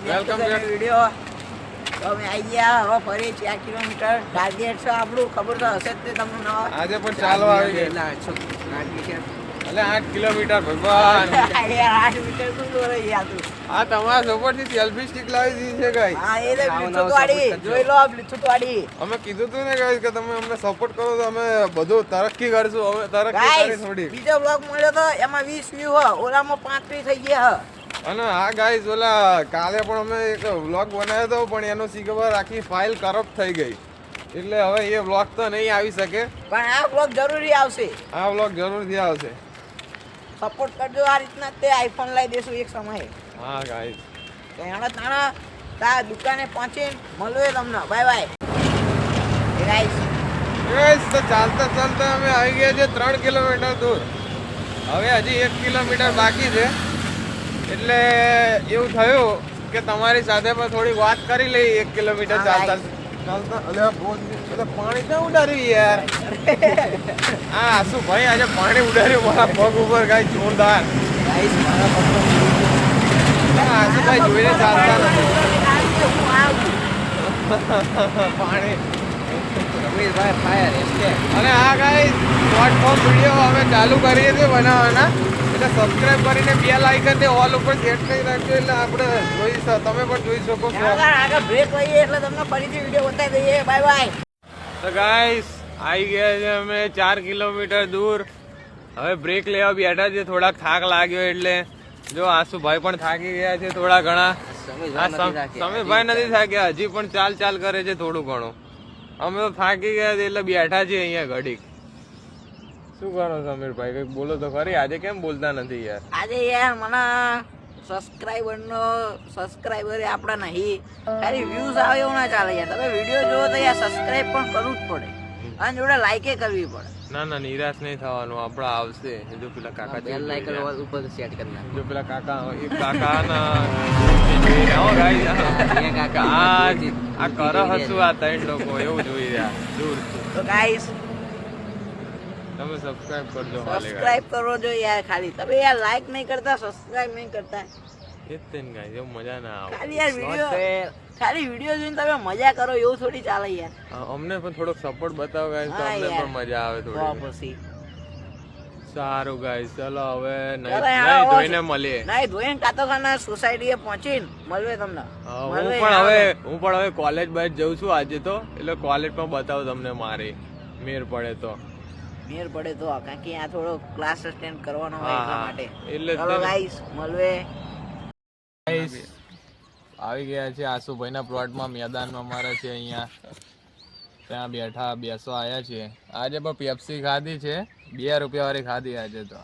Welcome video તો અમે આવી ગયા હવે ફરી 4 કિલોમીટર ટાર્ગેટ છે આપણું ખબર તો હશે જ તે તમને આજે પણ ચાલવા આવી ગયા એટલે 8 કિલોમીટર ભગવાન 8 મીટર તો દોરે યાર તું આ તમારા સપોર્ટથી સેલ્ફી સ્ટિક લાવી દીધી છે ગાઈસ હા એ લે બ્લુટૂથવાળી જોઈ લો બ્લુટૂથવાળી અમે કીધું તું ને ગાઈસ કે તમે અમને સપોર્ટ કરો તો અમે બધું તરક્કી કરશું હવે તરક્કી કરી થોડી બીજો બ્લોગ મળ્યો તો એમાં 20 વ્યૂ હ ઓલામાં 35 થઈ ગયા હ અને હા ગાઈસ ઓલા કાલે પણ અમે એક વ્લોગ બનાવ્યો હતો પણ એનો ખબર આખી ફાઇલ કરપ્ટ થઈ ગઈ એટલે હવે એ વ્લોગ તો નહીં આવી શકે પણ આ વ્લોગ જરૂરી આવશે આ વ્લોગ જરૂરથી આવશે સપોર્ટ કરજો આ રીતના તે આઈફોન લઈ દેશું એક સમયે હા ગાઈસ તો એના તાણા તા દુકાને પહોંચીને મળીએ તમને બાય બાય ગાઈસ ગાઈસ તો ચાલતા ચાલતા અમે આવી ગયા છે 3 કિલોમીટર દૂર હવે હજી 1 કિલોમીટર બાકી છે એટલે એવું થયું કે તમારી સાથે પણ થોડી વાત કરી લઈ 1 કિલોમીટર ચાલતા ચાલતા અલે પાણી ક્યાં ઉડાડ્યું યાર હા આસુ ભાઈ આજે પાણી ઉડાડ્યું મારા પગ ઉપર ગાય જોરદાર ગાઈસ મારા પગ આસુ ભાઈ જોઈને ચાલતા નથી પાણી રમેશભાઈ ફાયર એટલે અને આ ગાઈસ શોર્ટ ફોર્મ વિડિયો અમે ચાલુ કરીએ છીએ બનાવવાના એટલે સબસ્ક્રાઇબ કરીને બેલ આઇકન ને ઓલ ઉપર સેટ કરી રાખજો એટલે આપણે તમે પણ જોઈ શકો છો આગળ બ્રેક લઈએ એટલે તમને ફરીથી વિડિયો બતાવી દઈએ બાય બાય તો ગાઈસ આવી ગયા છે અમે 4 કિલોમીટર દૂર હવે બ્રેક લેવા બેઠા છે થોડાક થાક લાગ્યો એટલે જો આસુભાઈ પણ થાકી ગયા છે થોડા ઘણા સમીરભાઈ નથી થાક્યા હજી પણ ચાલ કરે છે થોડું ઘણું અમે તો થાકી ગયા છે એટલે બેઠા છીએ અહીંયા ઘડીક શું કરો સમીરભાઈ કઈક બોલો તો ખરી આજે કેમ બોલતા નથી યાર આજે યાર મને સબસ્ક્રાઇબર આપડા નહીં ખાલી વ્યૂઝ આવે એવું ના ચાલે યાર તમે વિડીયો જોવો તો યાર સબસ્ક્રાઇબ પણ કરવું જ પડે અને જોડે લાઈકે કરવી પડે ના નિરાશ નહીં થવાનું આપડા આવશે જો પેલા કાકા બેલ લાઈકન ઉપર સેટ કરી નાખ જો પેલા કાકા એક કાકાના કાકા આ કર હસું આ 3 લોકો એવું જોઈ રહ્યા દૂર તો ગાઈસ તમે સબસ્ક્રાઇબ કરજો સબસ્ક્રાઇબ કરો જો યાર ખાલી તમે યાર લાઈક નહીં કરતા સબસ્ક્રાઇબ નહીં કરતા કેતન ગાઈસ એવું મજા ના આવે ખાલી યાર વિડિયો જોઈને તમે મજા કરો એવું થોડી ચાલે યાર અમને પણ થોડોક સપોર્ટ બતાવો ગાઈસ તો અમને પણ મજા આવે થોડી પછી સારું ગાઈસ ચલો હવે નહીં ધોઈને મળીએ નહીં ધોઈને કાતોખાના સોસાયટીએ પહોંચીને મળીએ તમને હું પણ હવે કોલેજ બાદ જઉં છું આજે તો એટલે કોલેજ પણ બતાવું તમને મારી મેર પડે તો કારણ કે આ થોડો ક્લાસ અટેન્ડ કરવાનો હોય એટલા માટે એટલે ચલો ગાઈસ મળીએ ગાઈસ આવી ગયા છે આસુભાઈના પ્લોટમાં મેદાનમાં અમારા છે અહીંયા ત્યાં બેસવા આવ્યા છીએ આજે પણ પેપ્સી ખાધી છે 2 રૂપિયા વાળી ખાધી આજે તો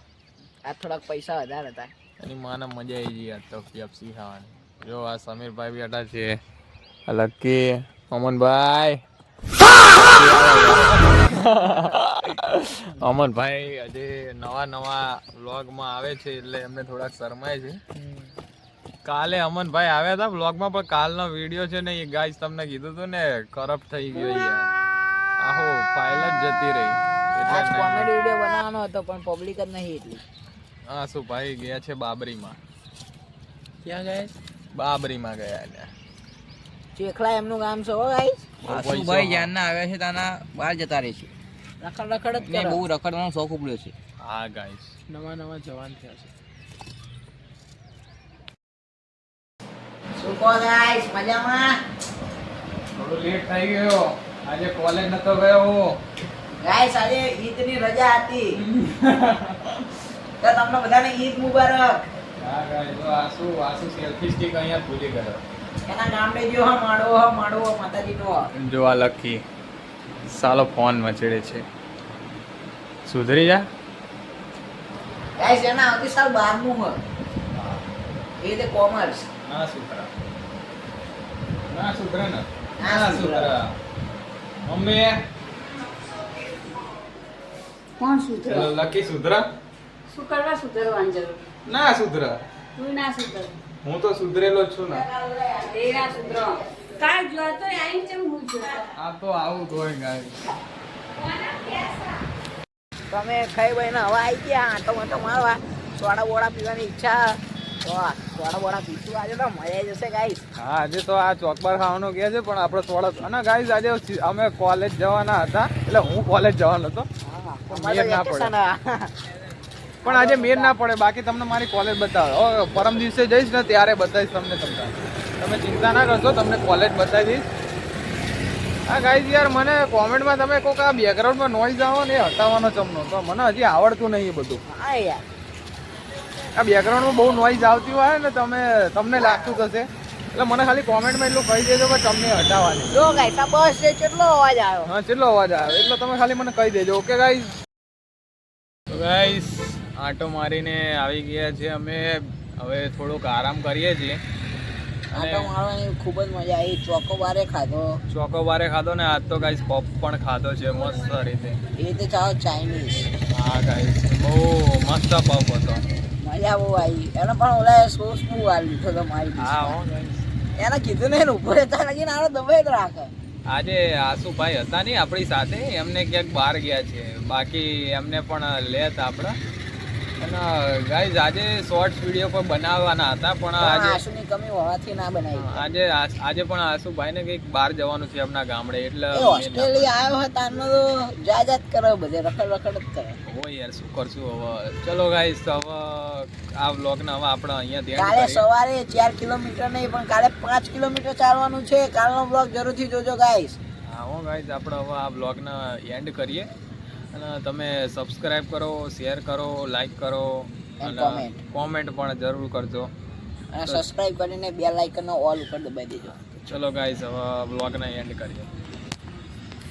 આ થોડાક પૈસા વધારે હતા એની માને મજા આવી ગઈ તો પેપ્સી ખાવાની જો આ સમીરભાઈ બેઠા છે લક્કી અમનભાઈ અમનભાઈ આજે નવા વ્લોગમાં આવે છે એટલે એમને થોડાક શરમાય છે કાલે અમનભાઈ આવ્યા હતા વ્લોગમાં પણ કાલનો વિડીયો છે ને એ ગાઈસ તમને કીધું હતું ને કરપ્ટ થઈ ગયો યાર આહો ફાઇલ જ જતી રહી આજ કોમેડી વિડિયો બનાવવાનો હતો પણ પબ્લિક જ નહીં એટલી હા શું ભાઈ ગયા છે બાબરીમાં ક્યાં ગયા બાબરીમાં ગયા એટલે ચેખલા એમનું ગામ છે હો ગાઈસ આસુભાઈ જ્ઞાનના આવ્યા છે ત્યાંના બહાર જતા રહે છે રખડ જ બહુ રખડવાનો શોખ ઉપડ્યો છે હા ગાઈસ નવા જવાન થયા છે શું કહો ગાઈસ મજામાં થોડું લેટ થઈ ગયો આજે કોલેજ નતો ગયો ગાઈસ આજે ઈદની રજા હતી તો તમને બધાને ઈદ મુબારક હા ગાઈસ તો આસુ સેલ્ફી સ્ટિક અહીંયા ભૂલી ગયો એના ગામડે જો માડવો માતાજીનો જો આ લખી સાલો ફોન મચેડે છે સુધરી જા ગાઈસ એના આવતી સાલ 12મું હ એ તે કોમર્સ ના સુધરા ને ના સુધરા મમ્મી કોણ સુધરો લકી સુધરા શું કરવા સુધરવાની જરૂર ના સુધરા તું ના સુધર હું તો સુધરેલો જ છું ને તેરા સુધરો કાલ જોતો આઈ ચમ હું જોતો આ તો આવું જ હોય ગાય તમે ખાઈ ભાઈ ને હવે આવી ગયા આટો માટો મારવા સોડા બોડા પીવાની ઈચ્છા તો થોડા બોડા પીશું આજે તો મજા આવી જશે ગાઈસ. હા આજે તો આ ચોકબાર ખાવાનું કહે છે પણ આપણે થોડા અને ગાઈઝ આજે અમે કોલેજ જવાના હતા એટલે હું કોલેજ જવાનો હતો મેર ના પડે પણ આજે મેર ના પડે બાકી તમને મારી કોલેજ બતાવે હવે પરમ દિવસે જઈશ ને ત્યારે બતાવીશ તમને તમે ચિંતા ના કરશો તમને કોલેજ બતાવી દઈશ. હા ગાઈઝ યાર મને કોમેન્ટમાં તમે કોઈક આ બેકગ્રાઉન્ડમાં નોઈઝ આવો ને એ હટાવવાનો ચમનો તો મને હજી આવડતું નહીં એ બધું. હા યાર આ બેકગ્રાઉન્ડમાં બહુ નોઈઝ આવતી હોય ને તમને લાગતું થશે એટલે મને ખાલી કોમેન્ટમાં એટલું કહી દેજો કે તમને હટાવવાની. જો ગાઈસ આ બસ છે કેટલો અવાજ આવ્યો. હા કેટલો અવાજ આવે એટલે તમે ખાલી મને કહી દેજો. Okay guys. તો ગાઈઝ આટો મારીને આવી ગયા છે અમે હવે થોડોક આરામ કરીએ છીએ. આટો મારવાની ખૂબ જ મજા આવી. ચોકોબારે ખાધો. ચોકોબારે ખાધો ને આજ તો ગાઈઝ પપ પણ ખાધો છે મસ્ત રીતે. એ રીતે ચાલો ચાઇનીઝ. હા ગાઈઝ બહુ મસ્ત પપ હતો. મજા બહુ આવી. એને પણ ઓલા સોસ બહુ આવી લીધો તો મારી હા હો ગાઈઝ. એને કીધું ને ઉભો રહેતા લગીને આનો દબાઈ જ રાખે. આજે આસુભાઈ હતા નહીં આપણી સાથે એમને ક્યાંક બહાર ગયા છે બાકી એમને પણ લેત આપણે અને ગાઈઝ આજે શોર્ટ્સ વિડીયો પણ બનાવવાના હતા પણ આજે આશુની કમી હોવાથી ના બનાવી. આજે પણ આસુભાઈને કંઈક બહાર જવાનું છે એમના ગામડે એટલે એ ઓસ્ટ્રેલિયા આવ્યો હતો આનો તો જાત કરે બધે રખડ જ કરે. ઓ યાર શું કરશું હવે. ચલો ગાઈઝ હવે આ વ્લોગને હવે આપણે અહીંયા કાલે ધ્યાન સવારે 4 કિલોમીટર નહીં પણ કાલે 5 કિલોમીટર ચાલવાનું છે. કાલનો બ્લોગ જરૂરથી જોજો ગાઈસ. હા હો ગાઈઝ આપણે હવે આ બ્લોગને એન્ડ કરીએ અને તમે સબસ્ક્રાઇબ કરો શેર કરો લાઈક કરો And અને કોમેન્ટ પણ જરૂર કરજો અને સબસ્ક્રાઇબ કરીને બેલ આઇકનનો ઓલ ઉપર દબાવી દેજો. ચલો ગાઈઝ હવે બ્લોગને એન્ડ કરીએ.